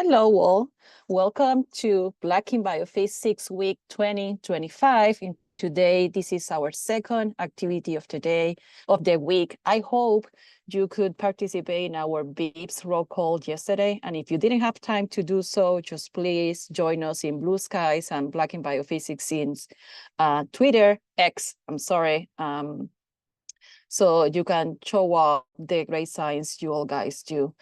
Hello, all. Welcome to Black in Biophysics Week 2025. And today, this is our second activity of the week. I hope you could participate in our BIPS roll call yesterday. And if you didn't have time to do so, just please join us in Blue Skies and Black in Biophysics in Twitter, X, I'm sorry. So you can show up the great science you all guys do.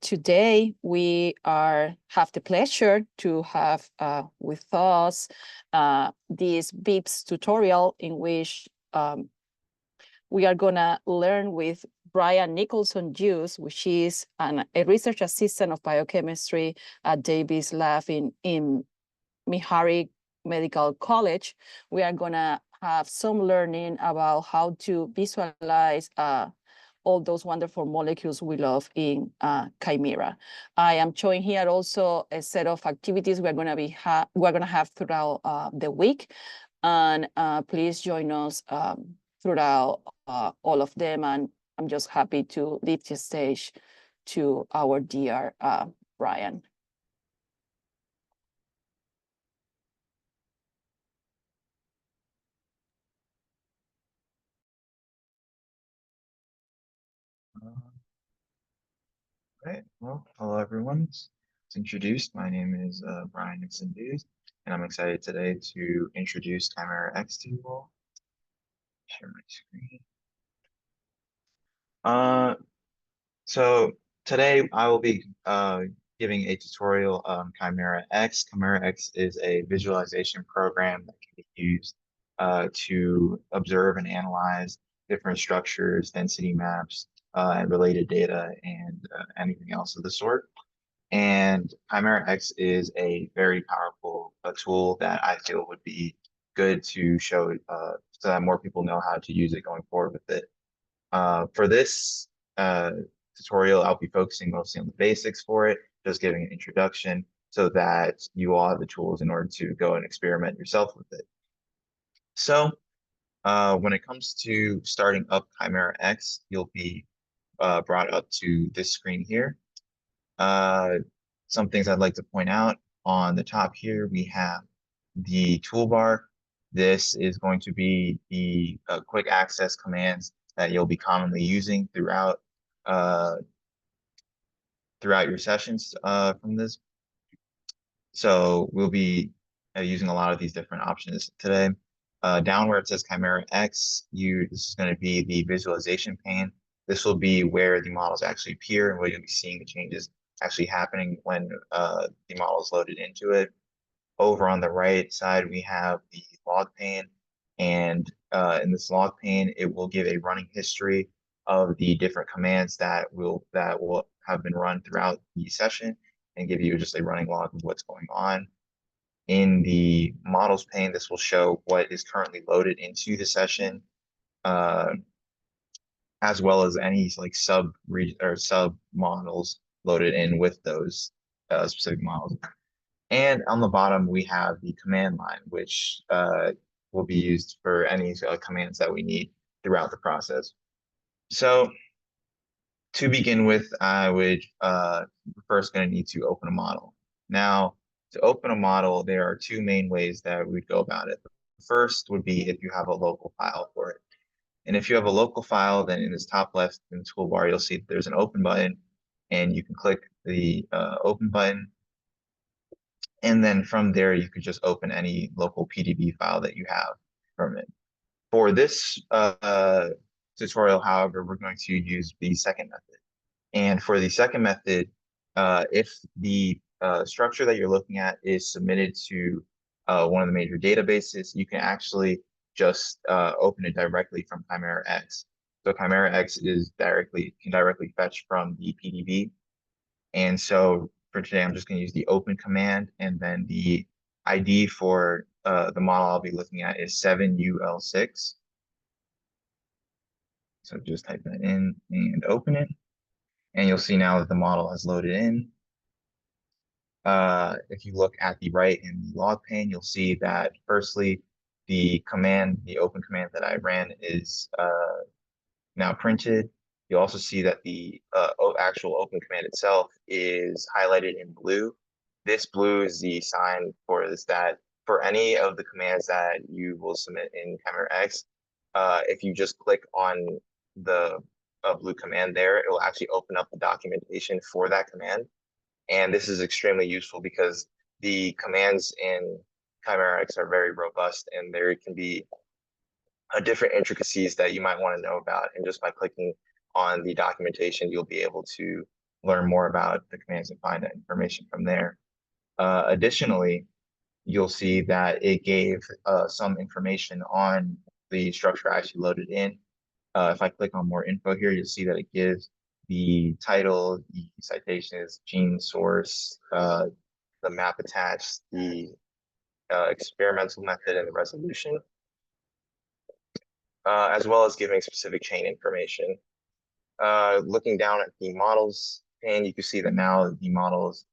Today, we have the pleasure to have with us this BIPS tutorial in which we are gonna learn with Brian Nicholson-Hughes, which is a research assistant of biochemistry at Davis Lab in Meharry Medical College. We are gonna have some learning about how to visualize all those wonderful molecules we love in Chimera. I am showing here also a set of activities we're gonna have throughout the week, and please join us throughout all of them. And I'm just happy to leave the stage to our dear Brian. Right. Well, hello everyone. To introduce, my name is Brian Nicholson-Hughes, and I'm excited today to introduce ChimeraX to you all. Share my screen. So today I will be giving a tutorial on ChimeraX. ChimeraX is a visualization program that can be used to observe and analyze different structures, density maps, and related data, and anything else of the sort. And ChimeraX is a very powerful tool that I feel would be good to show so that more people know how to use it going forward with it. For this tutorial, I'll be focusing mostly on the basics for it, just giving an introduction so that you all have the tools in order to go and experiment yourself with it. So when it comes to starting up ChimeraX, you'll be brought up to this screen here. Some things I'd like to point out on the top here, we have the toolbar. This is going to be the quick access commands that you'll be commonly using throughout your sessions from this. So we'll be using a lot of these different options today. Down where it says ChimeraX, this is going to be the visualization pane. This will be where the models actually appear and where you'll be seeing the changes actually happening when the model is loaded into it. Over on the right side, we have the log pane, and in this log pane, it will give a running history of the different commands that will have been run throughout the session and give you just a running log of what's going on. In the models pane, this will show what is currently loaded into the session, as well as any like sub models loaded in with those specific models. And on the bottom, we have the command line, which will be used for any commands that we need throughout the process. So to begin with, I would first going to need to open a model. Now, to open a model, there are two main ways that we'd go about it. The first would be if you have a local file for it. And if you have a local file, then in this top left in the toolbar, you'll see there's an open button, and you can click the open button. And then from there, you could just open any local PDB file that you have from it. For this tutorial, however, we're going to use the second method. And for the second method, if the structure that you're looking at is submitted to one of the major databases, you can actually just open it directly from ChimeraX. So ChimeraX can directly fetch from the PDB. And so for today, I'm just going to use the open command, and then the ID for the model I'll be looking at is 7UL6. So just type that in and open it. And you'll see now that the model has loaded in. If you look at the right in the log pane, you'll see that firstly, the open command that I ran is now printed. You'll also see that the actual open command itself is highlighted in blue. This blue is the sign for this that for any of the commands that you will submit in ChimeraX, if you just click on the blue command there, it will actually open up the documentation for that command. And this is extremely useful because the commands in ChimeraX are very robust and there can be different intricacies that you might want to know about. And just by clicking on the documentation, you'll be able to learn more about the commands and find that information from there. Additionally, you'll see that it gave some information on the structure I actually loaded in. If I click on more info here, you'll see that it gives the title, the citations, gene source, the map attached, the experimental method, and the resolution, as well as giving specific chain information. Looking down at the models pane, you can see that now the models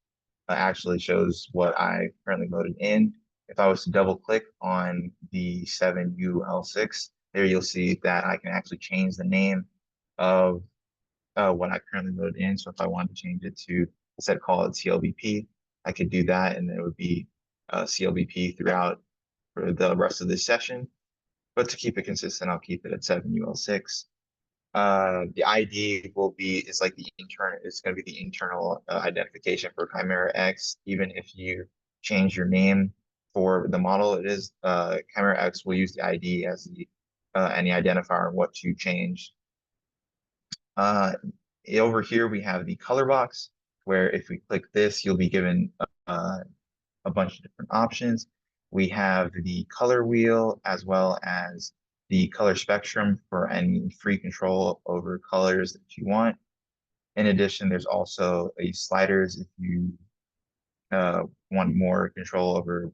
actually shows what I currently loaded in. If I was to double click on the 7UL6, there you'll see that I can actually change the name of what I currently loaded in. So if I wanted to change it to, instead call it CLBP, I could do that and it would be CLBP throughout for the rest of this session. But to keep it consistent, I'll keep it at 7UL6. The ID is like the internal, it's going to be the internal identification for ChimeraX. Even if you change your name for the model, it is ChimeraX will use the ID as the any identifier on what to change. Over here we have the color box, where if we click this, you'll be given a bunch of different options. We have the color wheel as well as the color spectrum for any free control over colors that you want. In addition, there's also a sliders if you want more control over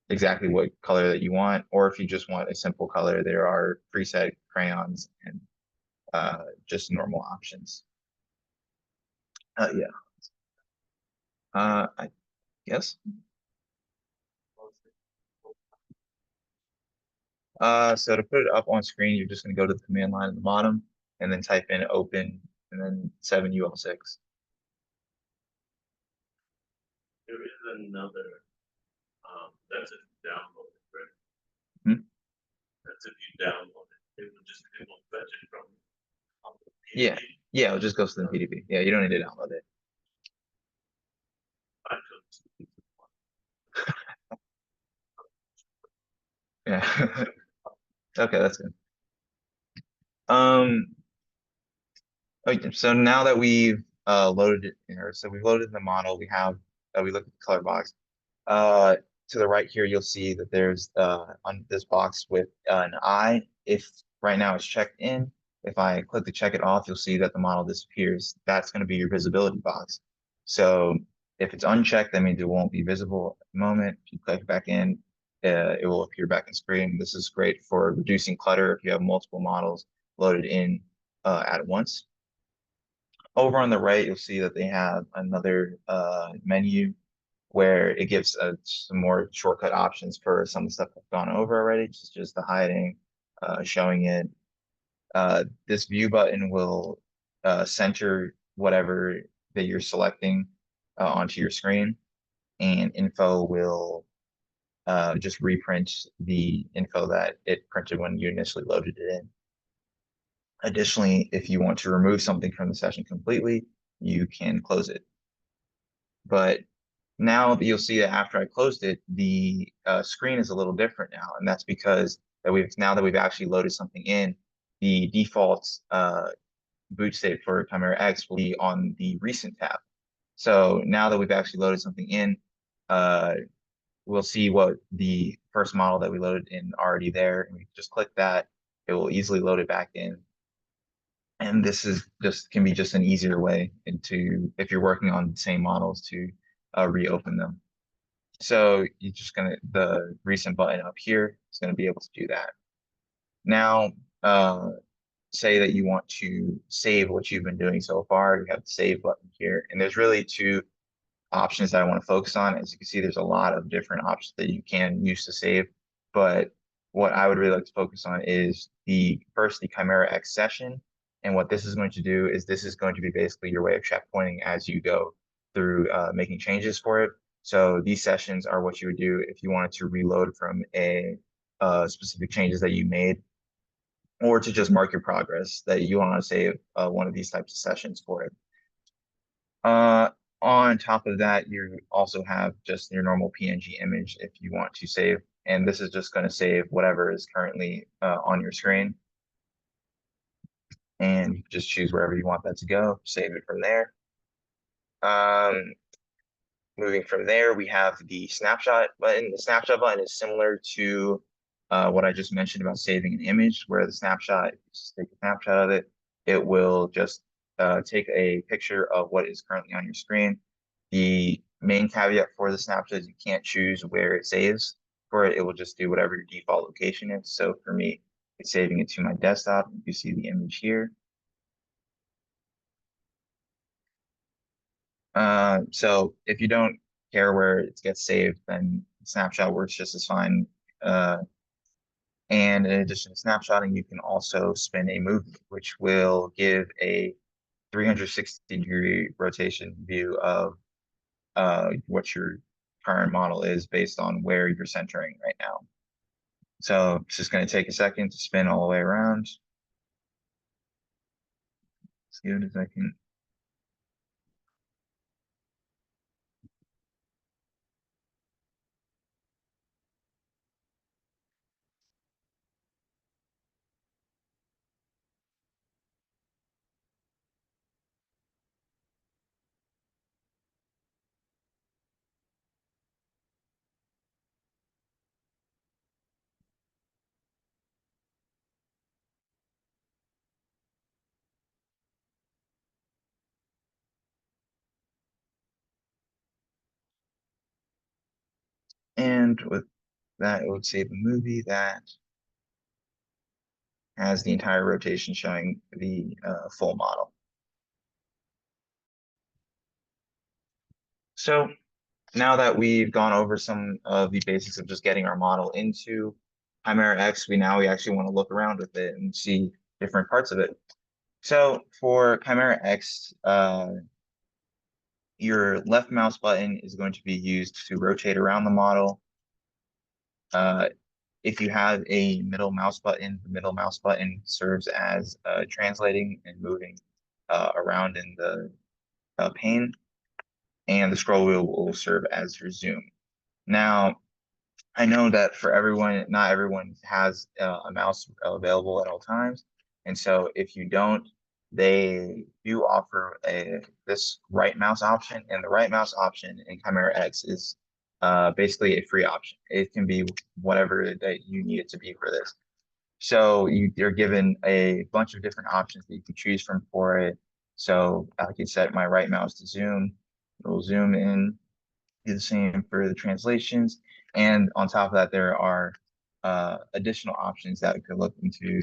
exactly what color that you want, or if you just want a simple color, there are preset crayons and just normal options. Yeah. I guess. So to put it up on screen, you're just going to go to the command line at the bottom and then type in open and then 7UL6. There is another, that's if you download it, right? Hmm? That's if you download it. It will fetch it from. Yeah, yeah, it just goes to the PDB. Yeah, you don't need to download it. I took. Yeah. Okay, that's good. Um, okay, so now that we've loaded it here, so we've loaded the model, we look at the color box. To the right here, you'll see that there's on this box with an eye. If right now it's checked in, if I click to check it off, you'll see that the model disappears. That's going to be your visibility box. So if it's unchecked, that means it won't be visible at the moment. If you click back in, it will appear back in screen. This is great for reducing clutter if you have multiple models loaded in at once. Over on the right, you'll see that they have another menu where it gives some more shortcut options for some of the stuff I've gone over already, just the hiding, showing it. This view button will center whatever that you're selecting onto your screen, and info will just reprint the info that it printed when you initially loaded it in. Additionally, if you want to remove something from the session completely, you can close it. But now you'll see that after I closed it, the screen is a little different now, and that's because now that we've actually loaded something in, the default boot state for ChimeraX will be on the recent tab. So now that we've actually loaded something in, we'll see what the first model that we loaded in already there, and we just click that, it will easily load it back in. And this is can be just an easier way if you're working on the same models to reopen them. So you're just the recent button up here is gonna be able to do that. Now, say that you want to save what you've been doing so far, you have the save button here, and there's really two options that I want to focus on. As you can see, there's a lot of different options that you can use to save, but what I would really like to focus on is the ChimeraX session And what this is going to do is this is going to be basically your way of checkpointing as you go through making changes for it. So these sessions are what you would do if you wanted to reload from a specific changes that you made, or to just mark your progress that you want to save one of these types of sessions for it. On top of that, you also have just your normal PNG image if you want to save, and this is just going to save whatever is currently on your screen. And you can just choose wherever you want that to go, save it from there. Moving from there, we have the snapshot button. The snapshot button is similar to what I just mentioned about saving an image, where the snapshot, just take a snapshot of it, it will just take a picture of what is currently on your screen. The main caveat for the snapshot is you can't choose where it saves for it. It will just do whatever your default location is. So for me, it's saving it to my desktop. You see the image here. So if you don't care where it gets saved, then snapshot works just as fine. And in addition to snapshotting, you can also spin a movie, which will give a 360-degree rotation view of what your current model is based on where you're centering right now. So it's just going to take a second to spin all the way around. Let's give it a second. And with that, it would save a movie that has the entire rotation showing the full model. So now that we've gone over some of the basics of just getting our model into ChimeraX, we actually want to look around with it and see different parts of it. So for ChimeraX, your left mouse button is going to be used to rotate around the model. If you have a middle mouse button, the middle mouse button serves as translating and moving around in the pane, and the scroll wheel will serve as your zoom. Now, I know that for everyone, not everyone has a mouse available at all times. And so if you don't, they do offer this right mouse option, and the right mouse option in ChimeraX is basically a free option. It can be whatever that you need it to be for this. So you're given a bunch of different options that you can choose from for it. So I can set my right mouse to zoom. It will zoom in. Do the same for the translations. And on top of that, there are additional options that we could look into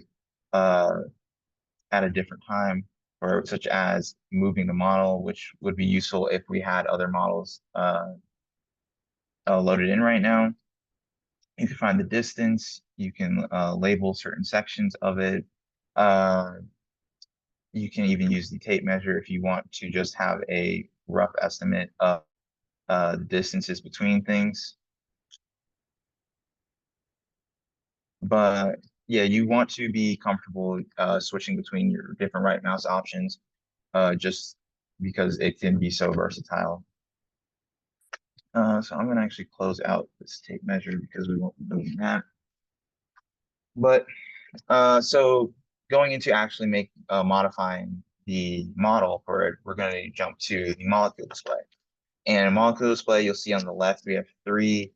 at a different time, or such as moving the model, which would be useful if we had other models loaded in right now. You can find the distance. You can label certain sections of it. You can even use the tape measure if you want to just have a rough estimate of the distances between things. But yeah, you want to be comfortable switching between your different right mouse options, just because it can be so versatile. So I'm going to actually close out this tape measure because we won't be doing that. But so going into actually modifying the model for it, we're going to jump to the molecule display. And in molecule display, you'll see on the left, we have three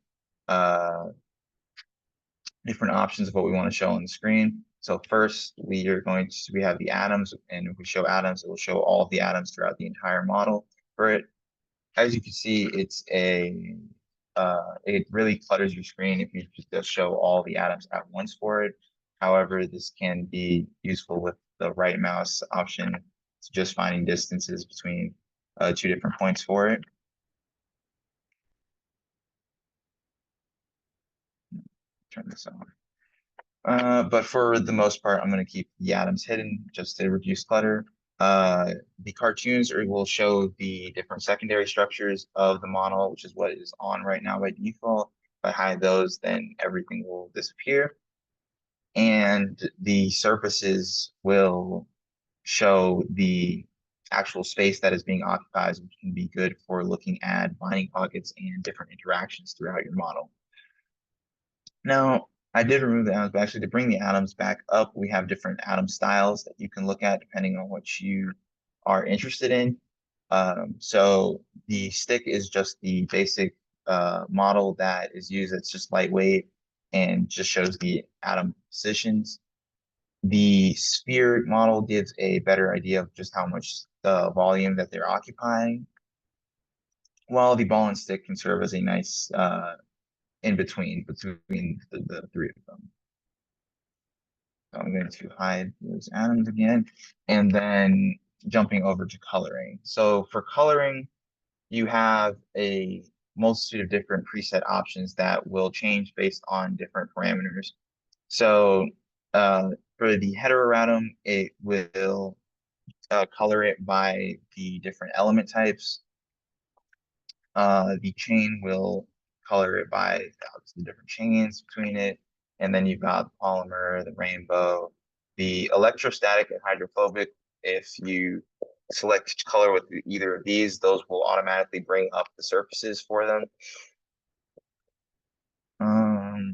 different options of what we want to show on the screen. So first, we have the atoms, and if we show atoms, it will show all of the atoms throughout the entire model for it. As you can see, it really clutters your screen if you just show all the atoms at once for it. However, this can be useful with the right mouse option to just finding distances between two different points for it. Turn this on. But for the most part, I'm going to keep the atoms hidden just to reduce clutter. The cartoons will show the different secondary structures of the model, which is what is on right now by default. If I hide those, then everything will disappear. And the surfaces will show the actual space that is being occupied, which can be good for looking at binding pockets and different interactions throughout your model. Now, I did remove the atoms, but actually to bring the atoms back up, we have different atom styles that you can look at depending on what you are interested in. So the stick is just the basic model that is used. It's just lightweight and just shows the atom positions. The sphere model gives a better idea of just how much the volume that they're occupying, while the ball and stick can serve as a nice in between the three of them. So I'm going to hide those atoms again, and then jumping over to coloring. So for coloring, you have a multitude of different preset options that will change based on different parameters. So for the heteroatom, it will color it by the different element types. The chain will color it by the different chains between it. And then you've got the polymer, the rainbow, the electrostatic and hydrophobic. If you select color with either of these, those will automatically bring up the surfaces for them.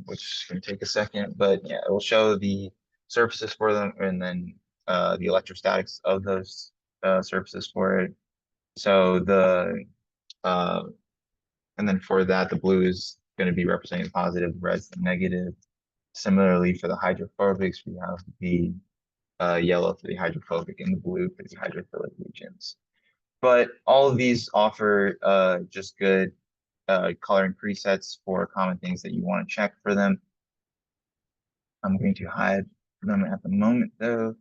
Which can take a second, but yeah, it will show the surfaces for them and then the electrostatics of those surfaces for it. So and then for that, the blue is going to be representing positive, the red's the negative. Similarly, for the hydrophobics, we have the yellow for the hydrophobic and the blue for the hydrophilic regions. But all of these offer just good coloring presets for common things that you want to check for them. I'm going to hide them at the moment though,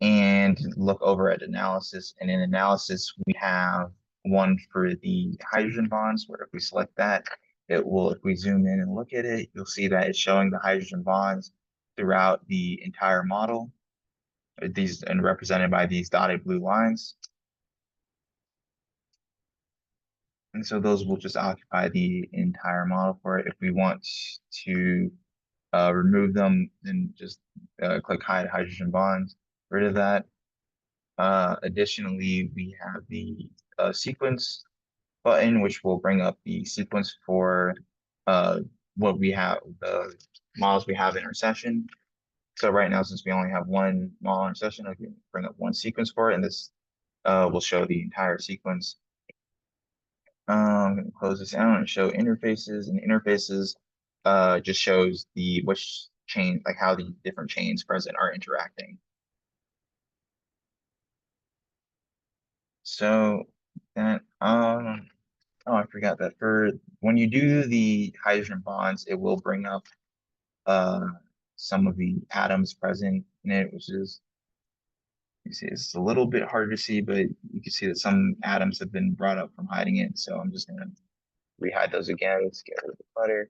and look over at analysis. And in analysis, we have one for the hydrogen bonds, where if we select that, it will, if we zoom in and look at it, you'll see that it's showing the hydrogen bonds throughout the entire model, these and represented by these dotted blue lines. And so those will just occupy the entire model for it. If we want to remove them, then just click hide hydrogen bonds, rid of that. Additionally, we have the sequence button, which will bring up the sequence for what we have, the models we have in our session. So right now, since we only have one model in our session, I can bring up one sequence for it, and this will show the entire sequence. I'm going to close this out and show interfaces, and interfaces just shows the which chain, like how the different chains present are interacting. So that oh, I forgot that for when you do the hydrogen bonds, it will bring up some of the atoms present in it, which is, you see, it's a little bit harder to see, but you can see that some atoms have been brought up from hiding it. So I'm just gonna rehide those again to get rid of the clutter,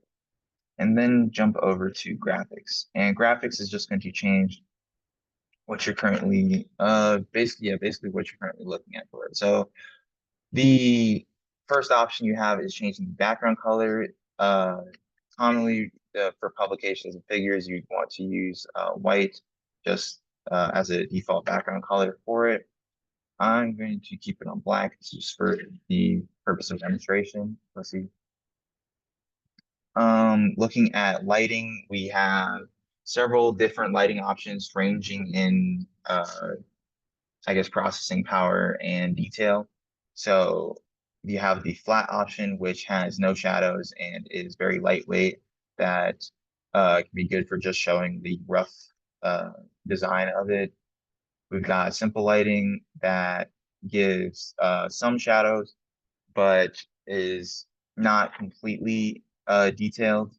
and then jump over to graphics. And graphics is just going to change what you're currently basically what you're currently looking at for it. So the first option you have is changing the background color. Commonly for publications and figures, you want to use white just as a default background color for it. I'm going to keep it on black just for the purpose of demonstration. Let's see. Looking at lighting, we have several different lighting options ranging in I guess processing power and detail. So you have the flat option, which has no shadows and is very lightweight, that can be good for just showing the rough design of it. We've got simple lighting that gives some shadows, but is not completely detailed.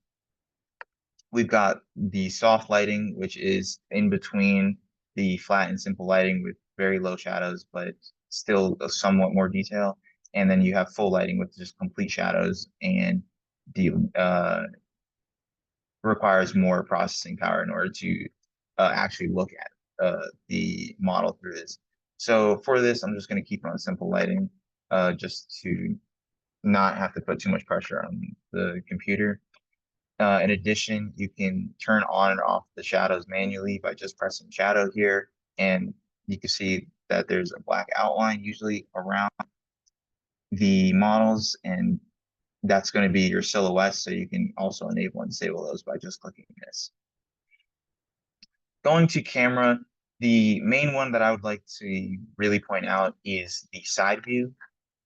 We've got the soft lighting, which is in between the flat and simple lighting with very low shadows, but still somewhat more detail. And then you have full lighting with just complete shadows and the requires more processing power in order to actually look at the model through this. So for this, I'm just going to keep it on simple lighting just to not have to put too much pressure on the computer. In addition, you can turn on and off the shadows manually by just pressing shadow here, and you can see that there's a black outline usually around the models, and that's going to be your silhouettes, so you can also enable and disable those by just clicking this. Going to camera, the main one that I would like to really point out is the side view.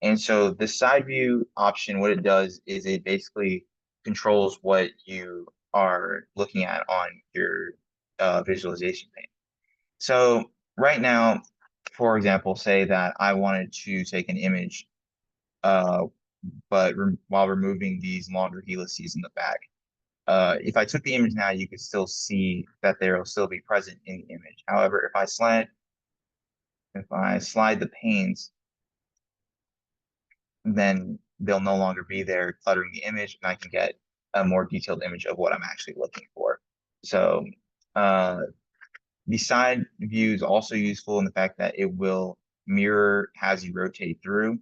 And so the side view option, what it does is it basically controls what you are looking at on your visualization pane. So right now, for example, say that I wanted to take an image, but while removing these longer helices in the back. If I took the image now, you could still see that they will still be present in the image. However, if I slide the panes, then they'll no longer be there cluttering the image, and I can get a more detailed image of what I'm actually looking for. So the side view is also useful in the fact that it will mirror as you rotate through.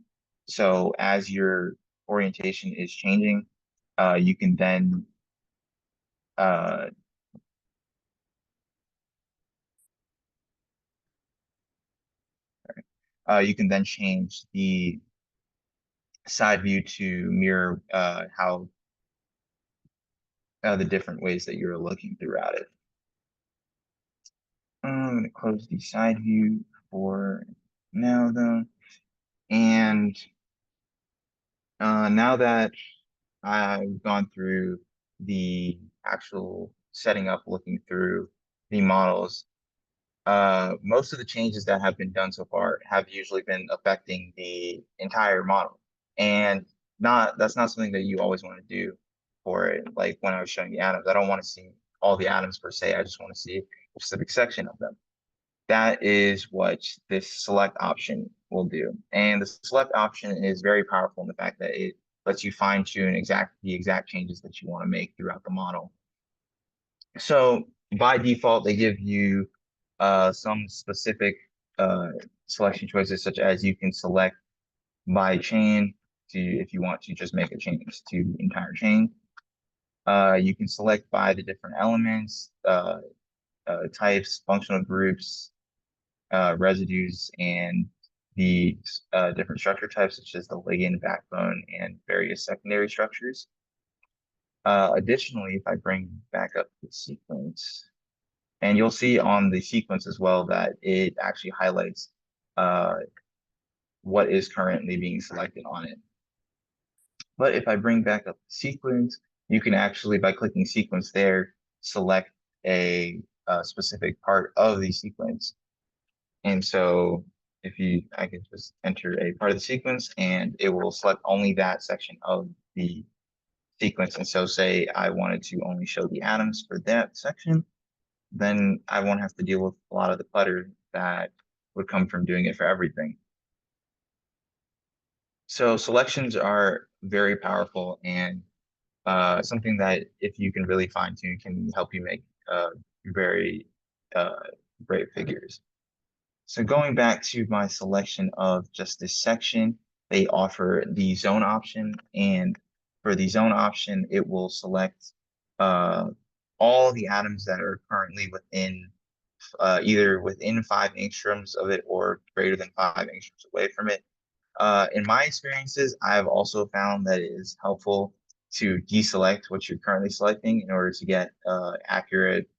So as your orientation is changing, you can then change the side view to mirror how the different ways that you're looking throughout it. I'm going to close the side view for now, though. And now that I've gone through the actual setting up, looking through the models, most of the changes that have been done so far have usually been affecting the entire model. And that's not something that you always want to do for it. Like when I was showing the atoms, I don't want to see all the atoms per se. I just want to see a specific section of them. That is what this select option will do. And the select option is very powerful in the fact that it lets you fine tune the exact changes that you want to make throughout the model. So by default, they give you some specific selection choices, such as you can select by chain if you want to just make a change to the entire chain. You can select by the different elements, types, functional groups, residues, and the different structure types, such as the ligand, backbone, and various secondary structures. Additionally, if I bring back up the sequence, and you'll see on the sequence as well that it actually highlights what is currently being selected on it. But if I bring back up the sequence, you can actually, by clicking sequence there, select a specific part of the sequence. And so I can just enter a part of the sequence and it will select only that section of the sequence. And so say I wanted to only show the atoms for that section, then I won't have to deal with a lot of the clutter that would come from doing it for everything. So selections are very powerful and something that if you can really fine tune can help you make very great figures. So going back to my selection of just this section, they offer the zone option, and for the zone option, it will select all the atoms that are currently within either within 5 angstroms of it or greater than 5 angstroms away from it. In my experiences, I've also found that it is helpful to deselect what you're currently selecting in order to get accurate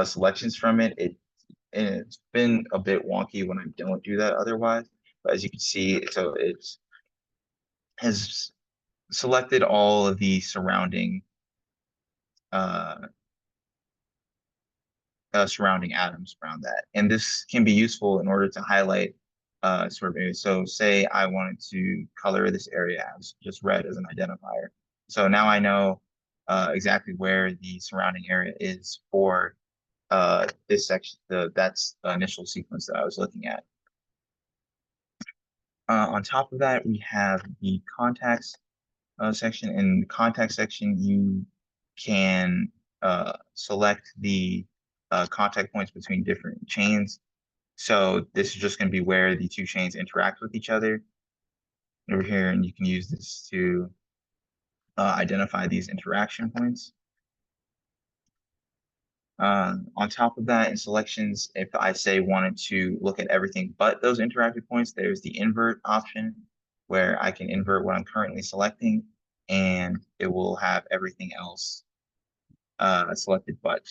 selections from it. It's been a bit wonky when I don't do that otherwise, but as you can see, so it has selected all of the surrounding surrounding atoms around that. And this can be useful in order to highlight sort of areas. So say I wanted to color this area as just red as an identifier. So now I know exactly where the surrounding area is for this section. That's the initial sequence that I was looking at. On top of that, we have the contacts section. In the contact section, you can select the contact points between different chains. So this is just going to be where the two chains interact with each other over here, and you can use this to identify these interaction points. On top of that, in selections, if I say wanted to look at everything but those interactive points, there's the invert option where I can invert what I'm currently selecting, and it will have everything else selected but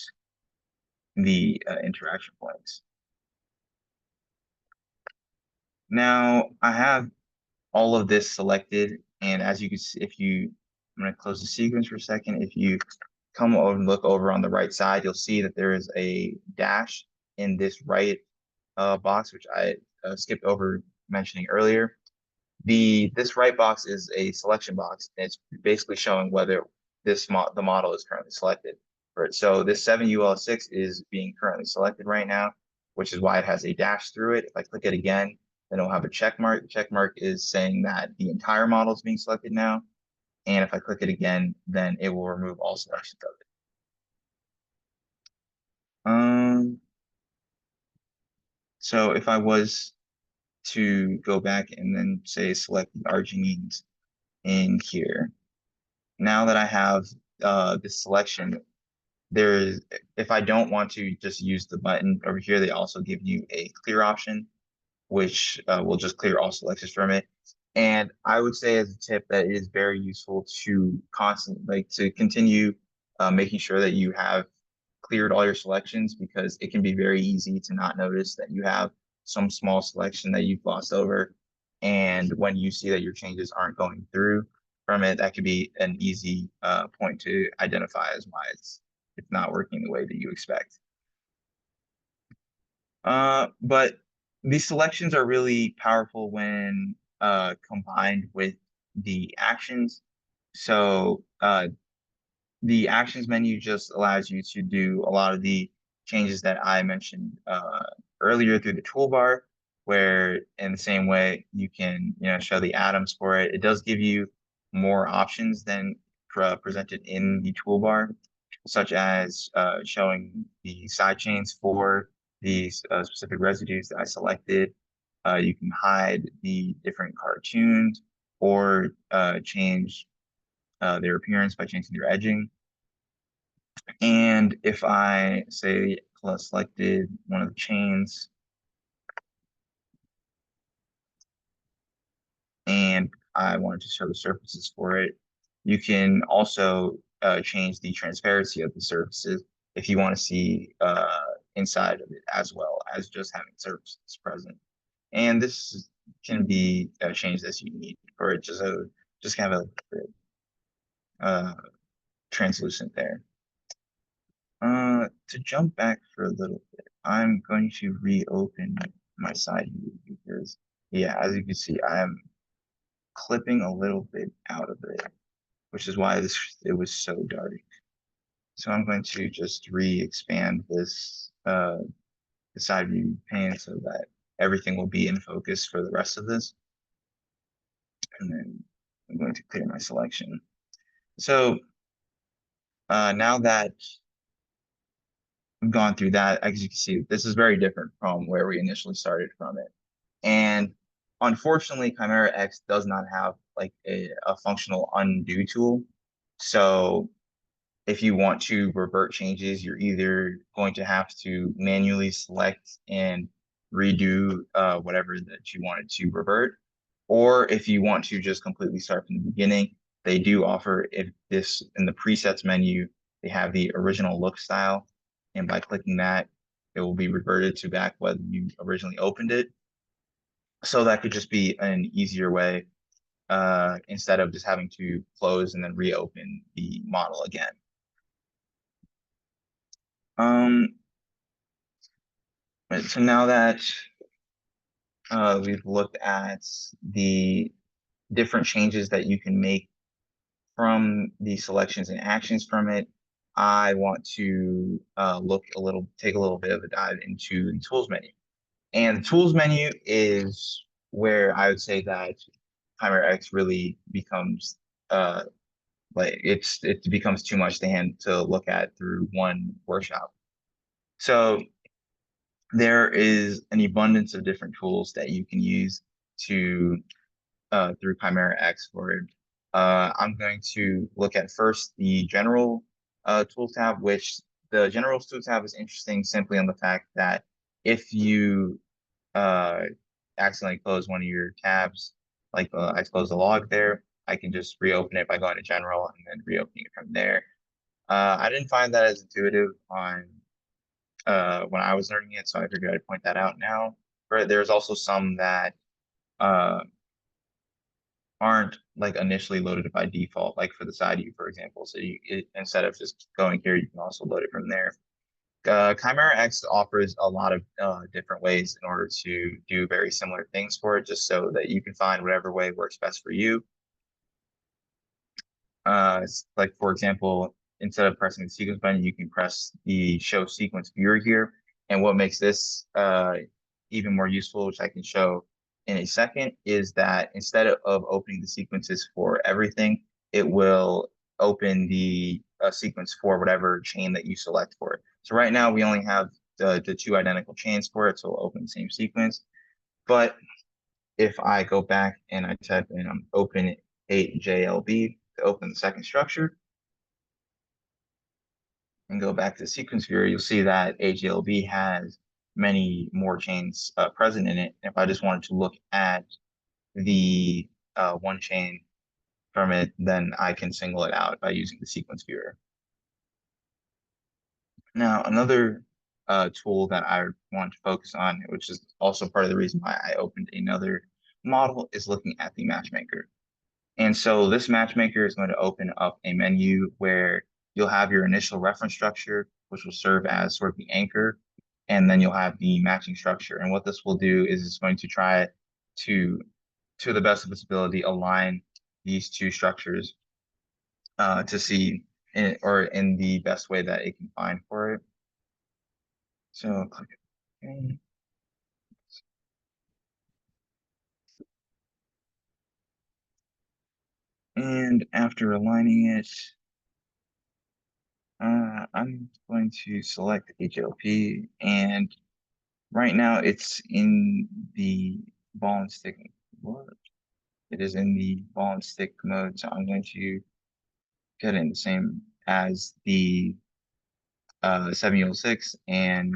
the interaction points. Now I have all of this selected, and as you can see, I'm going to close the sequence for a second. If you come over and look over on the right side, you'll see that there is a dash in this right box, which I skipped over mentioning earlier. This right box is a selection box, and it's basically showing whether the model is currently selected. Right. So this 7UL6 is being currently selected right now, which is why it has a dash through it. If I click it again, then it'll have a check mark. The check mark is saying that the entire model is being selected now. And if I click it again, then it will remove all selections of it. So if I was to go back and then say select the arginines in here, now that I have this selection, if I don't want to just use the button over here, they also give you a clear option, which will just clear all selections from it. And I would say as a tip that it is very useful to continue making sure that you have cleared all your selections, because it can be very easy to not notice that you have some small selection that you've glossed over. And when you see that your changes aren't going through from it, that could be an easy point to identify as why it's not working the way that you expect. But these selections are really powerful when combined with the actions. So the actions menu just allows you to do a lot of the changes that I mentioned earlier through the toolbar, where in the same way you can show the atoms for it. It does give you more options than presented in the toolbar, such as showing the side chains for these specific residues that I selected. You can hide the different cartoons or change their appearance by changing their edging. And if I say selected one of the chains and I wanted to show the surfaces for it, you can also change the transparency of the surfaces if you want to see inside of it, as well as just having surfaces present. And this can be changed as you need for it, just kind of a bit translucent there. To jump back for a little bit, I'm going to reopen my side view because, yeah, as you can see, I am clipping a little bit out of it, which is why it was so dark. So I'm going to just re-expand this the side view pane so that everything will be in focus for the rest of this. And then I'm going to clear my selection. So now that I've gone through that, as you can see, this is very different from where we initially started from it. And unfortunately, ChimeraX does not have like a functional undo tool. So if you want to revert changes, you're either going to have to manually select and redo whatever that you wanted to revert, or if you want to just completely start from the beginning, they do offer in the presets menu, they have the original look style, and by clicking that, it will be reverted to back when you originally opened it. So that could just be an easier way instead of just having to close and then reopen the model again. So now that we've looked at the different changes that you can make from the selections and actions from it, I want to take a little bit of a dive into the tools menu. And the tools menu is where I would say that ChimeraX really becomes like it becomes too much to look at through one workshop. So there is an abundance of different tools that you can use to through ChimeraX for it. I'm going to look at first the general tool tab, which the general tool tab is interesting simply on the fact that if you uh, accidentally close one of your tabs, like I closed the log there, I can just reopen it by going to general and then reopening it from there. I didn't find that as intuitive on when I was learning it, so I figured I'd point that out now. But there's also some that uh, aren't like initially loaded by default, like for the side view, for example. So instead of just going here, you can also load it from there. ChimeraX offers a lot of different ways in order to do very similar things for it, just so that you can find whatever way works best for you. Like for example, instead of pressing the sequence button, you can press the show sequence viewer here. And what makes this even more useful, which I can show in a second, is that instead of opening the sequences for everything, it will open the sequence for whatever chain that you select for it. So right now we only have the two identical chains for it, so it'll open the same sequence. But if I go back and I type in open 8JLB to open the second structure and go back to the sequence viewer, you'll see that AJLB has many more chains present in it. If I just wanted to look at the one chain from it, then I can single it out by using the sequence viewer. Now, another tool that I want to focus on, which is also part of the reason why I opened another model, is looking at the matchmaker. And so this matchmaker is going to open up a menu where you'll have your initial reference structure, which will serve as sort of the anchor, and then you'll have the matching structure. And what this will do is it's going to try to the best of its ability, align these two structures to see in the best way that it can find for it. So click OK. And after aligning it, I'm going to select HLP, and right now it's in the ball and stick. What? It is in the ball and stick mode, so I'm going to get it in the same as the 706 and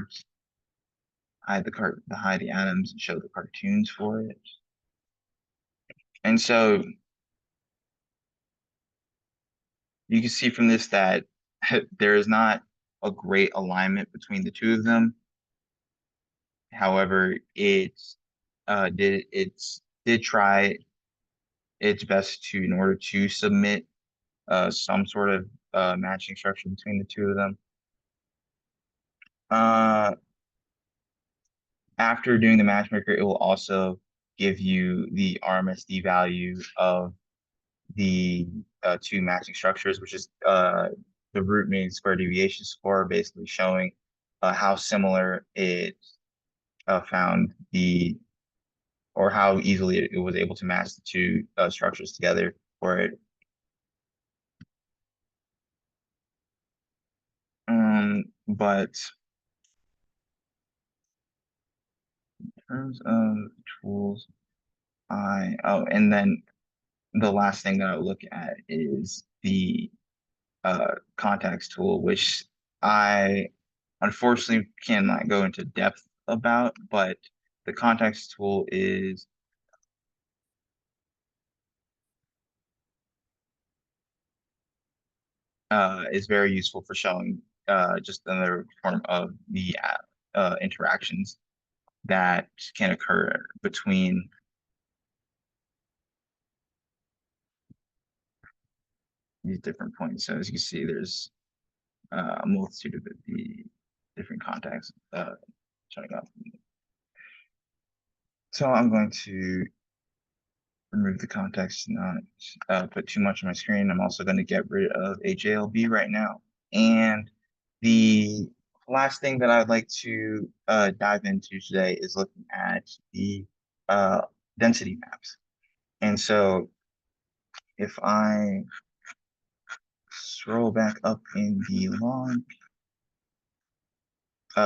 hide the atoms and show the cartoons for it. And so you can see from this that there is not a great alignment between the two of them. However, it did try its best to in order to submit some sort of matching structure between the two of them. After doing the matchmaker, it will also give you the RMSD value of the two matching structures, which is the root mean square deviation score, basically showing how similar it found or how easily it was able to match the two structures together for it. But in terms of tools, and then the last thing that I look at is the contacts tool, which I unfortunately cannot go into depth about, but the contacts tool is very useful for showing just another form of the interactions that can occur between these different points. So as you can see, there's a multitude of the different contacts showing up. So I'm going to remove the context, not put too much on my screen. I'm also going to get rid of AJLB right now. And the last thing that I'd like to dive into today is looking at the density maps. And so if I scroll back up in the log,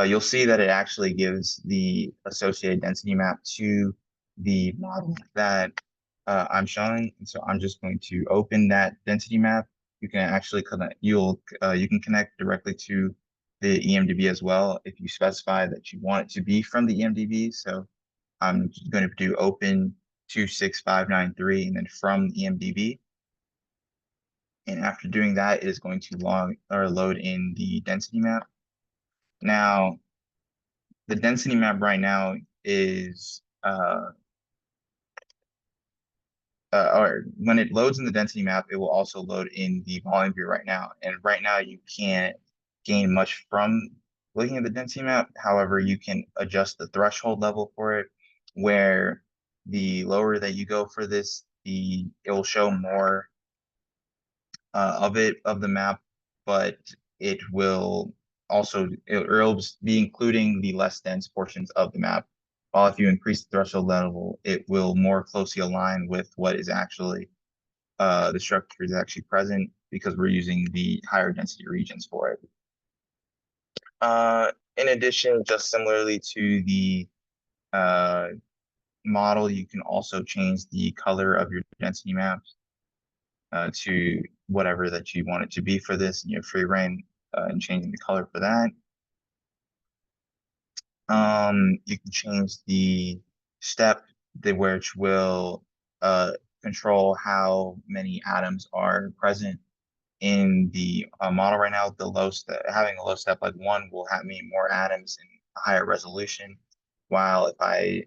you'll see that it actually gives the associated density map to the model that I'm showing. And so I'm just going to open that density map. You can actually connect, you can connect directly to the EMDB as well if you specify that you want it to be from the EMDB. So I'm going to do open 26593 and then from EMDB. And after doing that, it is going to load in the density map. Now, the density map right now is, or when it loads in the density map, it will also load in the volume view right now. And right now you can't gain much from looking at the density map. However, you can adjust the threshold level for it, where the lower that you go for this, it will show more of the map, but it will also it'll be including the less dense portions of the map. While if you increase the threshold level, it will more closely align with what is actually the structure is actually present because we're using the higher density regions for it. In addition, just similarly to the model, you can also change the color of your density maps to whatever that you want it to be for this, and you have free reign in changing the color for that. You can change the step, which will control how many atoms are present in the model right now. Having a low step like 1 will have me more atoms and a higher resolution, while if I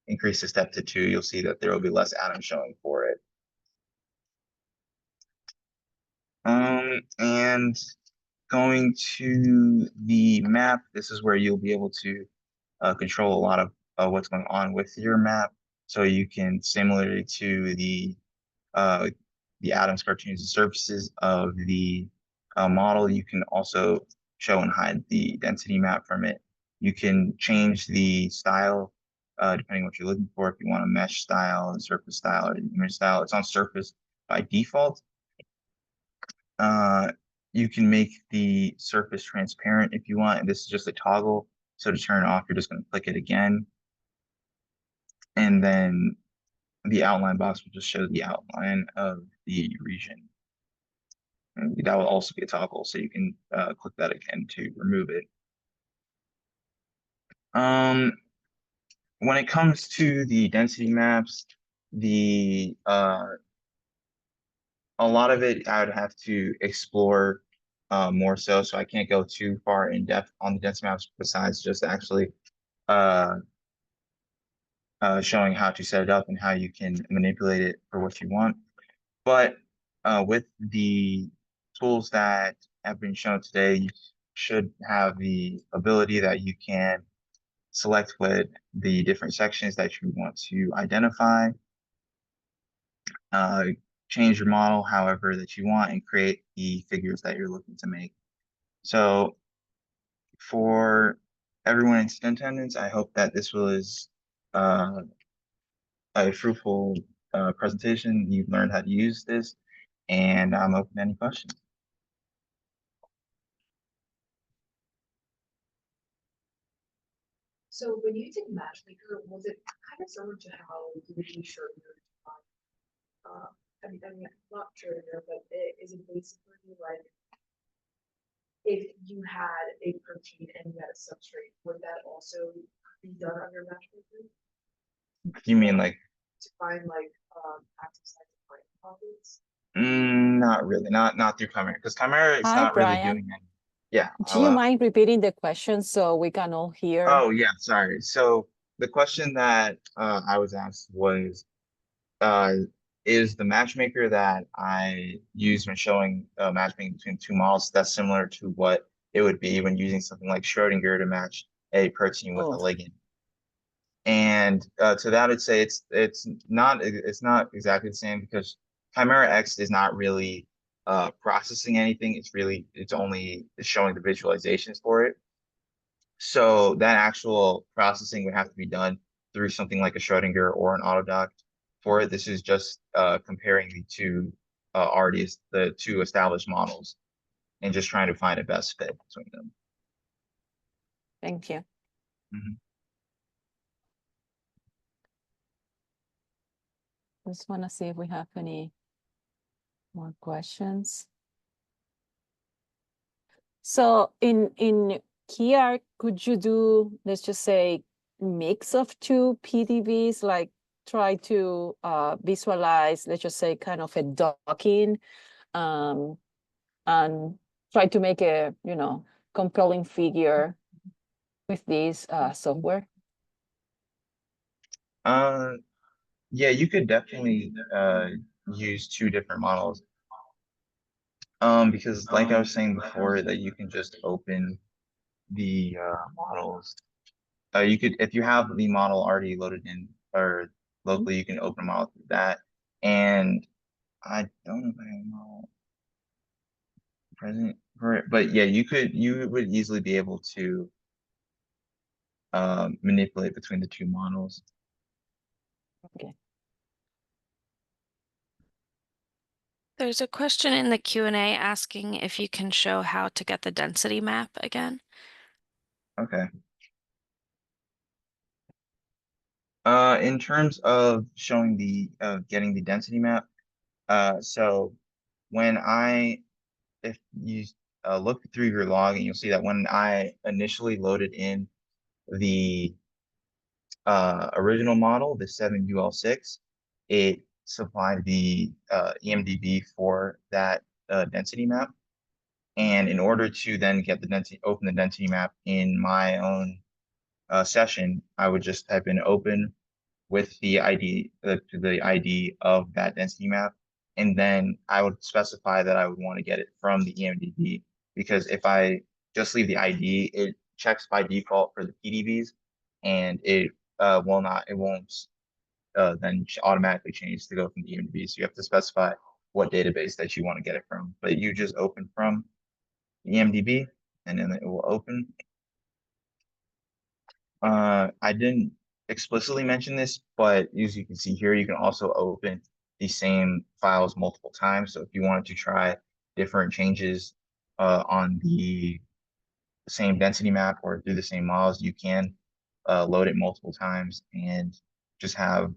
increase the step to 2, you'll see that there will be less atoms showing for it. And going to the map, this is where you'll be able to control a lot of what's going on with your map. So you can, similarly to the atoms, cartoons, and surfaces of the model, you can also show and hide the density map from it. You can change the style depending on what you're looking for. If you want a mesh style, a surface style, or an image style, it's on surface by default. You can make the surface transparent if you want, and this is just a toggle. So to turn it off, you're just going to click it again. And then the outline box will just show the outline of the region. And that will also be a toggle, so you can click that again to remove it. When it comes to the density maps, a lot of it I would have to explore more so I can't go too far in depth on the density maps besides just actually showing how to set it up and how you can manipulate it for what you want. But with the tools that have been shown today, you should have the ability that you can select what the different sections that you want to identify, change your model however that you want, and create the figures that you're looking to make. So for everyone in attendance, I hope that this was a fruitful presentation. You've learned how to use this, and I'm open to any questions. So when you did Matchmaker, was it kind of similar to how you would be sure you're I'm not sure here, but is it basically like if you had a protein and you had a substrate, would that also be done under Matchmaker? You mean like To find like active sites and find pockets? not really, not through Chimera, because Chimera is Hi, not really Brian. doing any. Yeah, Do you hello. mind repeating the question so we can all hear? Oh yeah, sorry. So the question that I was asked was, is the matchmaker that I use when showing matchmaking between two models, that's similar to what it would be when using something like Schrodinger to match a protein with a ligand? And to that, I'd say it's not exactly the same, because ChimeraX is not really processing anything. It's only showing the visualizations for it. So that actual processing would have to be done through something like a Schrodinger or an Autodoc for it. This is just comparing the two the two established models and just trying to find a best fit between them. Thank you. Mhm. Just want to see if we have any more questions. So in here, could you do, let's just say, mix of two PDBs, like try to visualize, let's just say, kind of a docking, and try to make a, compelling figure with this software? Yeah, you could definitely use two different models. Because like I was saying before, that you can just open the models. You could, if you have the model already loaded in or locally, you can open a model through that. And I don't know if I have a model present for it, but yeah, you would easily be able to manipulate between the two models. Okay. There's a question in the Q&A asking if you can show how to get the density map again. Okay. In terms of showing the getting the density map, so when if you look through your log, and you'll see that when I initially loaded in the original model, the 7UL6, it supplied the EMDB for that density map. And in order to then get the density, open the density map in my own session, I would just type in open with the ID, the ID of that density map. And then I would specify that I would want to get it from the EMDB, because if I just leave the ID, it checks by default for the PDBs, and it won't then automatically change to go from the EMDB. So you have to specify what database that you want to get it from. But you just open from EMDB, and then it will open. I didn't explicitly mention this, but as you can see here, you can also open the same files multiple times. So if you wanted to try different changes on the same density map or through the same models, you can load it multiple times and just have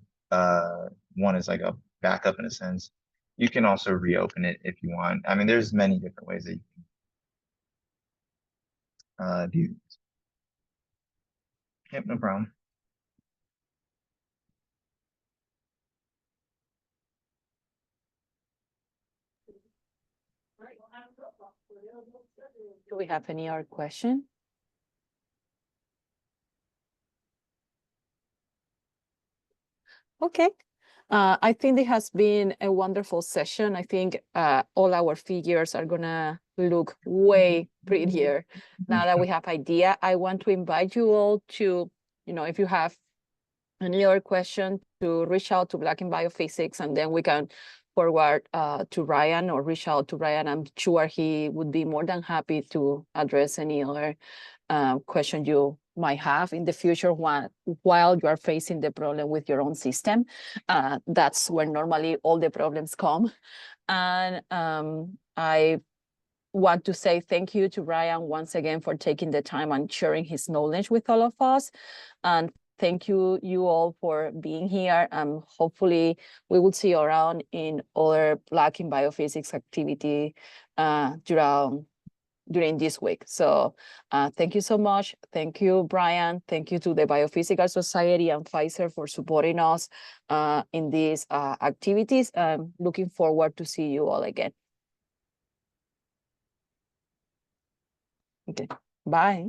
one as like a backup in a sense. You can also reopen it if you want. I mean, there's many different ways that you can do. Yep, no problem. Do we have any other question? Okay. I think it has been a wonderful session. I think all our figures are gonna look way prettier now that we have idea. I want to invite you all to, if you have any other question, to reach out to Black in Biophysics, and then we can forward to Ryan, or reach out to Ryan. I'm sure he would be more than happy to address any other question you might have in the future while you are facing the problem with your own system. That's where normally all the problems come. And I want to say thank you to Ryan once again for taking the time and sharing his knowledge with all of us. And thank you all for being here. Hopefully we will see you around in other Black in Biophysics activity during this week. So thank you so much. Thank you, Brian. Thank you to the Biophysical Society and Pfizer for supporting us in these activities. Looking forward to see you all again. Okay, bye.